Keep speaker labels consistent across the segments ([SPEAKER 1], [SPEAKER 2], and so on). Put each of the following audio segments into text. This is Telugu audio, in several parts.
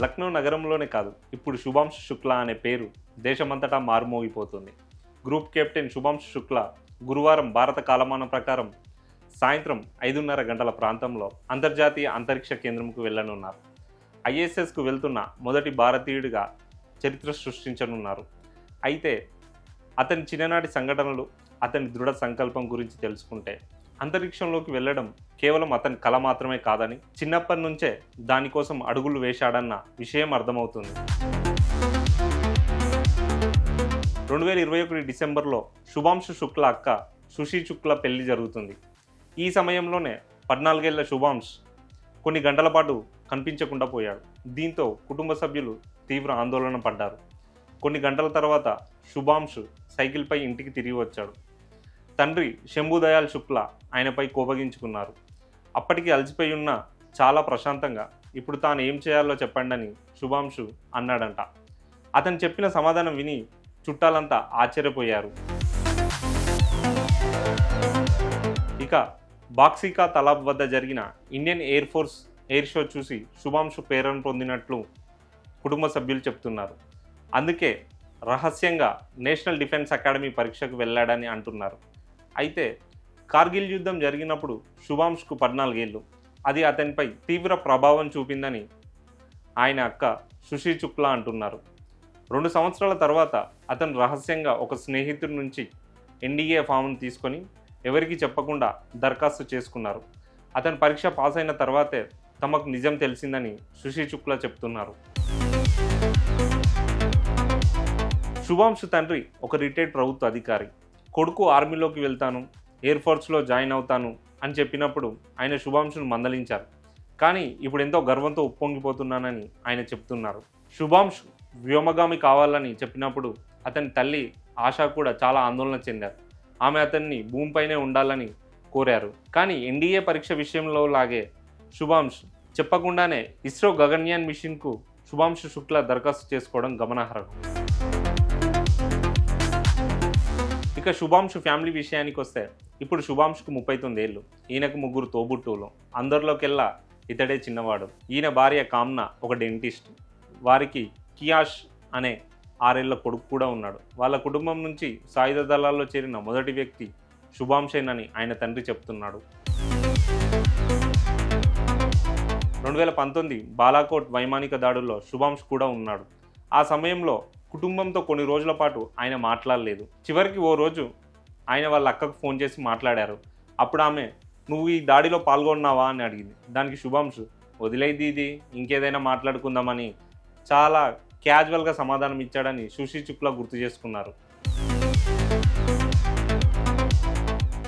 [SPEAKER 1] లక్నో నగరంలోనే కాదు, ఇప్పుడు శుభాంశు శుక్లా అనే పేరు దేశమంతటా మారుమోగిపోతుంది. గ్రూప్ కెప్టెన్ శుభాంశు శుక్లా గురువారం భారత కాలమానం ప్రకారం సాయంత్రం 5:30 గంటల ప్రాంతంలో అంతర్జాతీయ అంతరిక్ష కేంద్రంకు వెళ్లనున్నారు. ఐఎస్ఎస్కు వెళ్తున్న మొదటి భారతీయుడిగా చరిత్ర సృష్టించనున్నారు. అయితే అతని చిన్ననాటి సంఘటనలు, అతని దృఢ సంకల్పం గురించి తెలుసుకుంటే అంతరిక్షంలోకి వెళ్ళడం కేవలం అతని కల మాత్రమే కాదని, చిన్నప్పటి నుంచే దానికోసం అడుగులు వేశాడన్న విషయం అర్థమవుతుంది. 2021 డిసెంబర్లో శుభాంశు శుక్లా అక్క సుషీ శుక్లా పెళ్లి జరుగుతుంది. ఈ సమయంలోనే 14 ఏళ్ల శుభాంశ్ కొన్ని గంటల పాటు కనిపించకుండా పోయాడు. దీంతో కుటుంబ సభ్యులు తీవ్ర ఆందోళన పడ్డారు. కొన్ని గంటల తర్వాత శుభాంశు సైకిల్పై ఇంటికి తిరిగి వచ్చాడు. తండ్రి శంభుదయాల్ శుక్లా ఆయనపై కోపగించుకున్నారు. అప్పటికి అలసిపోయి ఉన్న చాలా ప్రశాంతంగా ఇప్పుడు తాను ఏం చేయాలో చెప్పండని శుభాంశు అన్నాడంట. అతను చెప్పిన సమాధానం విని చుట్టాలంతా ఆశ్చర్యపోయారు. ఇక బాక్సికా తలాబ్ వద్ద జరిగిన Indian air force air show చూసి శుభాంశు ప్రేరణ పొందినట్లు కుటుంబ సభ్యులు చెప్తున్నారు. అందుకే రహస్యంగా నేషనల్ డిఫెన్స్ అకాడమీ పరీక్షకు వెళ్ళాడని అంటున్నారు. అయితే కార్గిల్ యుద్ధం జరిగినప్పుడు శుభాంశుకు 14 ఏళ్ళు. అది అతనిపై తీవ్ర ప్రభావం చూపిందని ఆయన అక్క సుషీ శుక్లా అంటున్నారు. 2 సంవత్సరాల తర్వాత అతను రహస్యంగా ఒక స్నేహితుడి నుంచి ఎన్డీఏ ఫామ్ను తీసుకొని ఎవరికీ చెప్పకుండా దరఖాస్తు చేసుకున్నారు. అతను పరీక్ష పాస్ అయిన తర్వాతే తమకు నిజం తెలిసిందని సుషీ శుక్లా చెప్తున్నారు. శుభాంశు తండ్రి ఒక రిటైర్డ్ ప్రభుత్వ అధికారి. కొడుకు ఆర్మీలోకి వెళ్తాను, ఎయిర్ ఫోర్స్లో జాయిన్ అవుతాను అని చెప్పినప్పుడు ఆయన శుభాంశును మందలించారు. కానీ ఇప్పుడు ఎంతో గర్వంతో ఉప్పొంగిపోతున్నానని ఆయన చెప్తున్నారు. శుభాంశు వ్యోమగామి కావాలని చెప్పినప్పుడు అతని తల్లి ఆశ కూడా చాలా ఆందోళన చెందారు. ఆమె అతన్ని భూమిపైనే ఉండాలని కోరారు. కానీ ఎన్డీఏ పరీక్ష విషయంలో లాగే శుభాంశు చెప్పకుండానే ఇస్రో గగన్యాన్ మిషన్కు శుభాంశు శుక్లా దరఖాస్తు చేసుకోవడం గమనార్హం. ఇక శుభాంశు ఫ్యామిలీ విషయానికి వస్తే ఇప్పుడు శుభాంశుకు 39 ఏళ్ళు. ఈయనకు 3 తోబుట్టువులు. అందరిలోకెల్లా ఇతడే చిన్నవాడు. ఈయన భార్య కామ్నా ఒక డెంటిస్ట్. వారికి కియాష్ అనే 6 ఏళ్ల కొడుకు కూడా ఉన్నాడు. వాళ్ళ కుటుంబం నుంచి సాయుధ దళాల్లో చేరిన మొదటి వ్యక్తి శుభాంశేనని ఆయన తండ్రి చెప్తున్నాడు. 2019 బాలాకోట్ వైమానిక దాడుల్లో శుభాంశు కూడా ఉన్నాడు. ఆ సమయంలో కుటుంబంతో కొన్ని రోజుల పాటు ఆయన మాట్లాడలేదు. చివరికి ఓ రోజు ఆయన వాళ్ళ అక్కకు ఫోన్ చేసి మాట్లాడారు. అప్పుడు ఆమె, "నువ్వు ఈ దాడిలో పాల్గొన్నావా?" అని అడిగింది. దానికి శుభాంశు, "వదిలేది ఇది, ఇంకేదైనా మాట్లాడుకుందామని" చాలా క్యాజువల్గా సమాధానం ఇచ్చాడని సుషీ శుక్లా గుర్తు చేసుకున్నారు.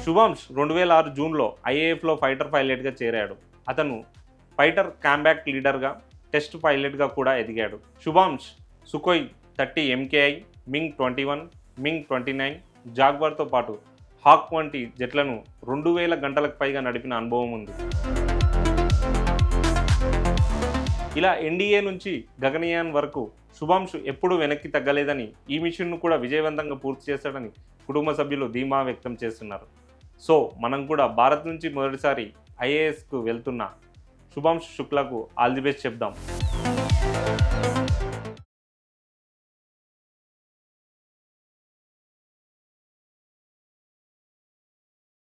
[SPEAKER 1] శుభాంశ్ 2006 జూన్లో ఐఏఎఫ్లో ఫైటర్ పైలట్గా చేరాడు. అతను ఫైటర్ కాంబాట్ లీడర్గా, టెస్ట్ పైలట్గా కూడా ఎదిగాడు. శుభాంశ్ సుఖోయ్ 30 MKI, మింగ్ 21, మింగ్ 29, జాగ్వార్తో పాటు హాక్ వంటి జెట్లను 2000 గంటలకు పైగా నడిపిన అనుభవం ఉంది. ఇలా ఎన్డీఏ నుంచి గగనయాన్ వరకు శుభాంశు ఎప్పుడూ వెనక్కి తగ్గలేదని, ఈ మిషన్ను కూడా విజయవంతంగా పూర్తి చేశాడని కుటుంబ సభ్యులు ధీమా వ్యక్తం చేస్తున్నారు. సో మనం కూడా భారత్ నుంచి మొదటిసారి ఐఏఎస్కు వెళ్తున్న శుభాంశు శుక్లాకు ఆల్ ది బెస్ట్ చెప్దాం.